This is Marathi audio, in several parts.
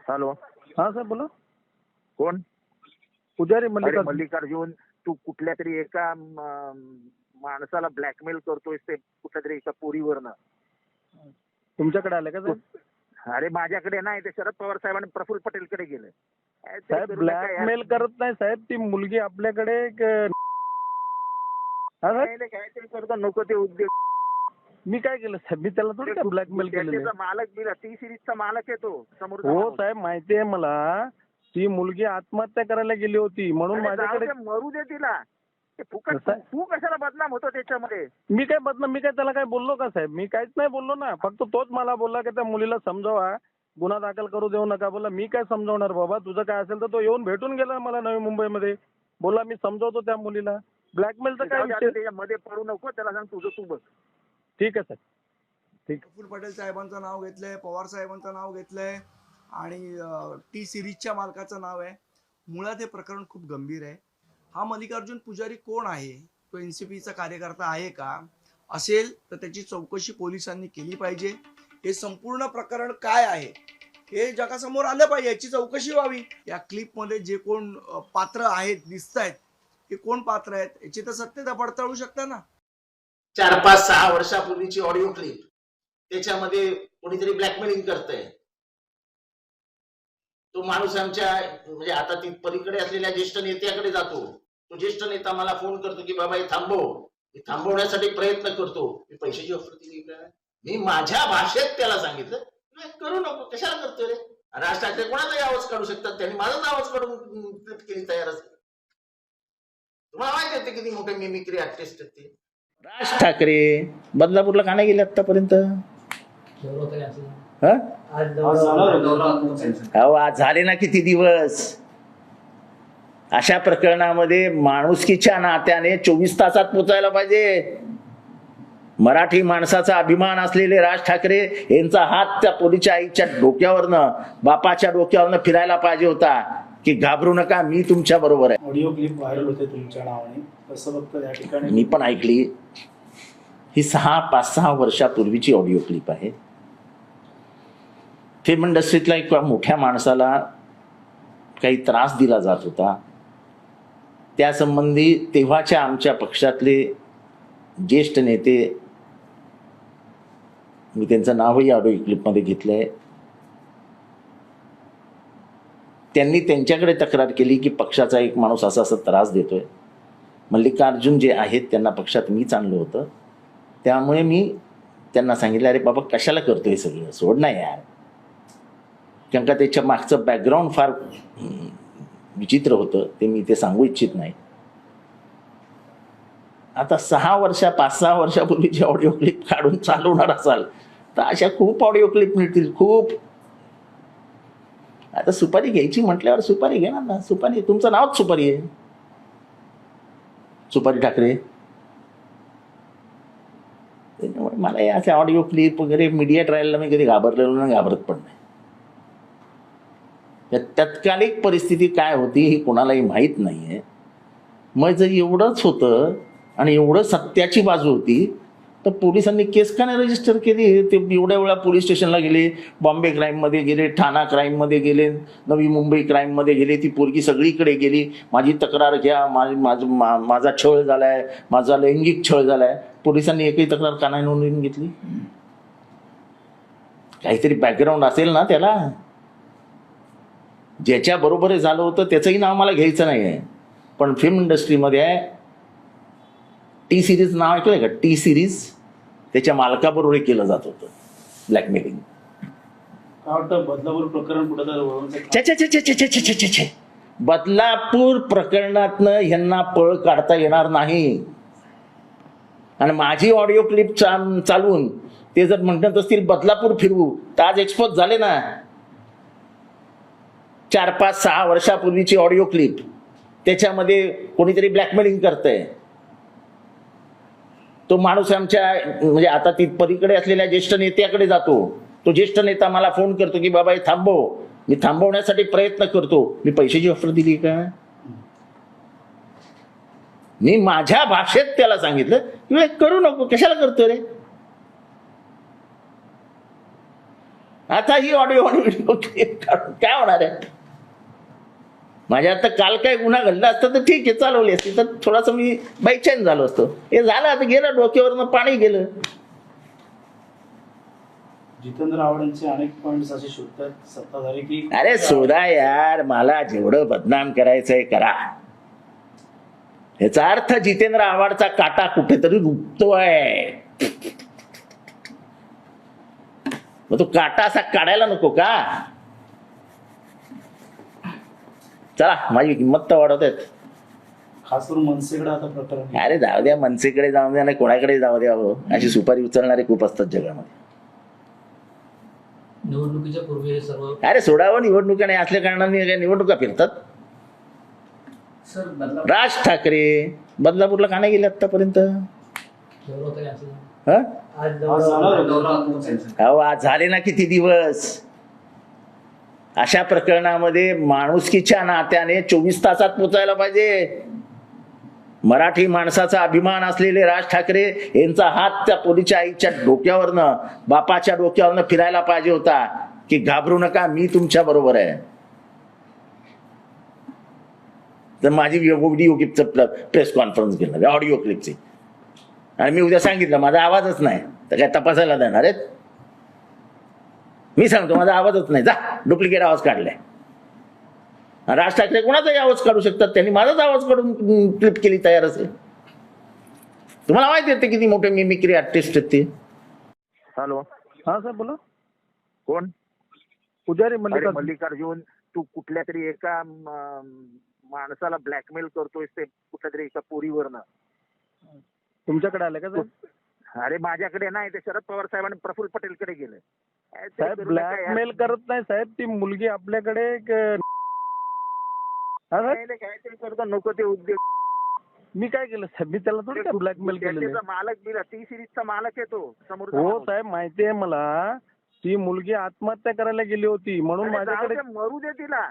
हॅलो. हा सर बोला. कोण? पुजारी अरे मल्लिकार्जुन, तू कुठल्या तरी एका माणसाला ब्लॅकमेल करतोय ते कुठल्या तरी एका पोरीवरनं. तुमच्याकडे आले का साहेब? अरे माझ्याकडे नाही, ते शरद पवार साहेबांनी प्रफुल्ल पटेलकडे गेले. साहेब ब्लॅकमेल करत नाही साहेब, ती मुलगी आपल्याकडे काहीतरी करतो, नको ते उद्योग. मी काय केलं साहेब? मी त्याला थोडी ब्लॅकमेल केलेलं. मालक दिला, टी सिरीजचा मालक आहे तो समोर. हो साहेब माहिती आहे मला. ती मुलगी आत्महत्या करायला गेली होती म्हणून माझ्याकडे. मरू दे तिला. तू कशाला बदनाम होतो त्याच्यामध्ये? मी काय बदनाम? मी काय त्याला काय बोललो का साहेब? मी काहीच नाही बोललो ना. फक्त तोच मला बोलला की त्या मुलीला समजावा, गुन्हा दाखल करू देऊ नका. बोला मी काय समजावणार बाबा, तुझं काय असेल तर. तो येऊन भेटून गेला मला नवी मुंबईमध्ये. बोला मी समजावतो त्या मुलीला. ब्लॅकमेलचं काय विषय? त्याच्यामध्ये पडू नको, त्याला सांग तुझं तू बघ. ठीक आहे साहेब, ठीक. प्रफुल्ल पटेल साहेबांचं नाव घेतलंय, पवार साहेबांचं नाव घेतलंय आणि टी सिरीजच्या मालकाचं नाव आहे. मुळात हे प्रकरण खूप गंभीर आहे. हा मल्लिकार्जुन पुजारी कोण आहे? तो एनसीपीचा कार्यकर्ता आहे का? असेल तर त्याची चौकशी पोलिसांनी केली पाहिजे. हे संपूर्ण प्रकरण काय आहे हे जगासमोर आलं पाहिजे, याची चौकशी व्हावी. या क्लिपमध्ये जे कोण पात्र आहेत, दिसत आहेत, हे कोण पात्र आहेत याची तर सत्यता पडताळू शकता ना. 4-5-6 वर्षापूर्वीची ऑडिओ क्लिप, त्याच्यामध्ये कोणीतरी ब्लॅकमेलिंग करतंय. तो माणूस आमच्या म्हणजे आता ती पलीकडे असलेल्या ज्येष्ठ नेत्याकडे जातो. तो ज्येष्ठ नेता मला फोन करतो की बाबा हे थांबव. मी थांबवण्यासाठी प्रयत्न करतो. मी पैशाची ऑफर दिली का? मी माझ्या भाषेत त्याला सांगितलं करू नको, कशाला करतोय रे? राज ठाकरे कोणाचाही आवाज काढू शकतात, त्यांनी माझाच आवाज काढून क्लिप केली तयार असते. तुम्हाला माहिती आहे किती मोठे मिमिक्री आर्टिस्ट आहेत ते. राज ठाकरे बदलापूरला का नाही गेले आतापर्यंत? आज झाले ना किती दिवस. अशा प्रकरणामध्ये माणुसकीच्या नात्याने 24 तासात पोचायला पाहिजे. मराठी माणसाचा अभिमान असलेले राज ठाकरे यांचा हात त्या पोलीसच्या आईच्या डोक्यावरनं, बापाच्या डोक्यावरनं फिरायला पाहिजे होता की घाबरू नका, मी तुमच्या बरोबर आहे. ऑडिओ क्लिप व्हायरल होते तुमच्या नावाने, कसं बघतं या ठिकाणी? मी पण ऐकली. ही 5-6 वर्षापूर्वीची ऑडिओ क्लिप आहे. फिल्म इंडस्ट्रीतला एक मोठ्या माणसाला काही त्रास दिला जात होता. त्यासंबंधी तेव्हाच्या आमच्या पक्षातले ज्येष्ठ नेते, मी त्यांचं नावही ऑडिओ क्लिपमध्ये घेतलंय, त्यांनी त्यांच्याकडे तक्रार केली की पक्षाचा एक माणूस असा असा त्रास देतोय. मल्लिकार्जुन जे आहेत त्यांना पक्षात मीच आणलं होतं. त्यामुळे मी त्यांना सांगितलं अरे बाबा कशाला करतोय सगळं, सोड ना यार. कारण का त्याच्या मागचं बॅकग्राऊंड फार विचित्र होतं, ते मी ते सांगू इच्छित नाही. आता 5-6 वर्षापूर्वीची ऑडिओ क्लिप काढून चालवणार असाल तर अशा खूप ऑडिओ क्लिप मिळतील, खूप. आता सुपारी घ्यायची म्हटल्यावर सुपारी घेणार ना. सुपारी, तुमचं नावच सुपारी आहे, सुपारी ठाकरे. त्याच्यामुळे मला या अशा ऑडिओ क्लिप वगैरे मीडिया ट्रायलला मी कधी घाबरलेलो नाही, घाबरत पण नाही. तत्कालिक परिस्थिती काय होती ही कोणालाही माहीत नाहीये. मग जर एवढंच होतं आणि एवढं सत्याची बाजू होती तर पोलिसांनी केस का नाही रजिस्टर केली? ते एवढ्या वेळा पोलीस स्टेशनला गेले, बॉम्बे क्राईममध्ये गेले, ठाणा क्राईममध्ये गेले, नवी मुंबई क्राईममध्ये गेले, ती पोरगी सगळीकडे गेली. माझी तक्रार घ्या, माझा छळ झालाय, माझा लैंगिक छळ झालाय. पोलिसांनी एकही तक्रार का नाही नोंदवून घेतली? काहीतरी बॅकग्राऊंड असेल ना त्याला. ज्याच्या बरोबर झालं होतं त्याचंही नाव मला घ्यायचं नाही आहे, पण फिल्म इंडस्ट्रीमध्ये आहे टी सिरीज नाव ऐकलंय का? टी सिरीज, त्याच्या मालकाबरोबर केलं जात होतं ब्लॅकमेलिंग. काय वाटतं बदलापूर प्रकरण छे बदलापूर प्रकरणातनं ह्यांना पळ काढता येणार नाही. आणि माझी ऑडिओ क्लिप चालवून ते जर म्हणत असतील बदलापूर फिरवू तर आज एक्सपोज झाले ना. 4-5-6 वर्षापूर्वीची ऑडिओ क्लिप, त्याच्यामध्ये कोणीतरी ब्लॅकमेलिंग करतंय. तो माणूस आमच्या म्हणजे आता ती पलीकडे असलेल्या ज्येष्ठ नेत्याकडे जातो. तो ज्येष्ठ नेता मला फोन करतो की बाबा हे थांबव. मी थांबवण्यासाठी प्रयत्न करतो. मी पैशाची ऑफर दिली का? मी माझ्या भाषेत त्याला सांगितलं की करू नको, कशाला करतोय रे? आता ही ऑडिओ आणि व्हिडिओ क्लिप काढून काय होणार आहे? माझ्या आता काल काय गुन्हा घडला असता तर ठीक आहे, चालवली असती तर थोडासा मी बैचैन झालो असतो. हे झालं, आता गेलं, डोक्यावरनं पाणी गेलं. जितेंद्र आव्हाडांचे अनेक पॉइंट्स असे शोधतात सत्ताधारी की अरे सोडा यार, मला जेवढं बदनाम करायचंय करा. याचा अर्थ जितेंद्र आव्हाडचा काटा कुठेतरी रुततोय. मग तो काटा असा काढायला नको का? चला, माझी किंमत तर वाढवत आहेत. खास करून मनसेकडे आता प्रकरण अरे जाऊ द्या, मनसेकडे जाऊ द्या, नाही कोणाकडे जाऊ द्या. हो, अशी सुपारी उचलणारे खूप असतात जगामध्ये. निवडणुकीच्या पूर्वी हे सर्व अरे सोडावं, निवडणुका नाही असल्या कारणाने काय निवडणुका फिरतात. सर बदलाव राज ठाकरे बदलापूरला का नाही गेले आतापर्यंत? दौरा होता का यांचा? हं? आज आज दौरा जाणार दौरा होता. होता त्यांचा. अहो, आज झाले ना किती दिवस. अशा प्रकरणामध्ये माणुसकीच्या नात्याने 24 तासात पोचायला पाहिजे. मराठी माणसाचा अभिमान असलेले राज ठाकरे यांचा हात त्या पोलीसच्या आईच्या डोक्यावरनं, बापाच्या डोक्यावरनं फिरायला पाहिजे होता की घाबरू नका, मी तुमच्या बरोबर आहे. तर माझी व्हिडिओ क्लिपचं प्रेस कॉन्फरन्स घेणार, ऑडिओ क्लिपची, आणि मी उद्या सांगितलं माझा आवाजच नाही, तर काय तपासायला देणार आहेत? मी सांगतो माझा आवाजच नाही, जा डुप्लिकेट आवाज काढलाय. राज ठाकरे कोणाचाही आवाज काढू शकतात, त्यांनी माझाच आवाज काढून क्लिप केली तयार असेल. तुम्हाला माहिती आहे ते किती मोठे मिमिक्री आर्टिस्ट आहेत ते. हॅलो, हा सर बोला. कोण? पुजारी अरे मल्लिकार्जुन. मल्लिकार्जुन, तू कुठल्या तरी एका माणसाला ब्लॅकमेल करतोयस ते कुठल्या तरी एका पोरीवरनं. तुमच्याकडे आले का साहेब? अरे माझ्याकडे नाही, ते शरद पवार साहेबांनी प्रफुल्ल पटेलकडे गेले. साहेब ब्लॅकमेल करत नाही साहेब, ती मुलगी आपल्याकडे हा साहेब, काहीतरी करतो, नको ते उद्योग. मी काय केलं साहेब? मी त्याला थोडी काय ब्लॅकमेल केलेलं आहे. त्याचा मालक बिला टी सिरीजचा मालक आहे तो समोर. हो साहेब, माहिती आहे मला. ती मुलगी आत्महत्या करायला गेली होती म्हणून माझ्याकडे. मरू दे तिला.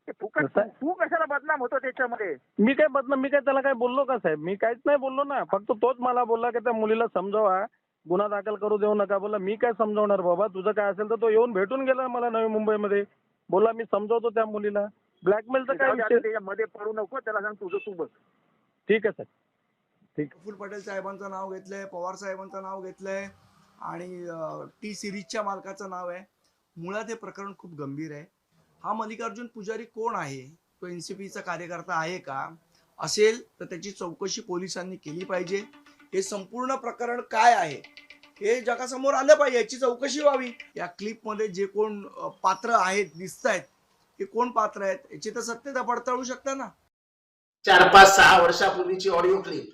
ते फुकट तू कशाला बदनाम होतो त्याच्यामध्ये? मी काय बदनाम, मी काय त्याला काय बोललो का साहेब? मी काहीच नाही बोललो ना. फक्त तोच मला बोलला की त्या मुलीला समजावा, गुन्हा दाखल करू देऊ नका. बोला मी काय समजवणार बाबा, तुझं काय असेल तर. तो येऊन भेटून गेला मला नवी मुंबईमध्ये. बोला मी समजावतो त्या मुलीला. ब्लॅकमेलचं काय विषय? त्याच्यामध्ये पडू नको, त्याला सांग तुझं तू बघ. ठीक आहे साहेब, ठीक. प्रफुल्ल पटेल साहेबांचं नाव घेतलंय, पवार साहेबांचं नाव घेतलंय आणि टी सिरीजच्या मालकाचं नाव आहे. मुळात हे प्रकरण खूप गंभीर आहे. हा मल्लिकार्जुन पुजारी कोण आहे? तो एनसीपीचा कार्यकर्ता आहे का? असेल तर त्याची चौकशी पोलिसांनी केली पाहिजे. हे संपूर्ण प्रकरण काय आहे हे जगासमोर आलं पाहिजे, याची चौकशी व्हावी. या क्लिपमध्ये जे कोण पात्र आहेत, दिसत आहेत, हे कोण पात्र आहेत याची तर सत्यता पडताळू शकता ना. 4-5-6 वर्षापूर्वीची ऑडिओ क्लिप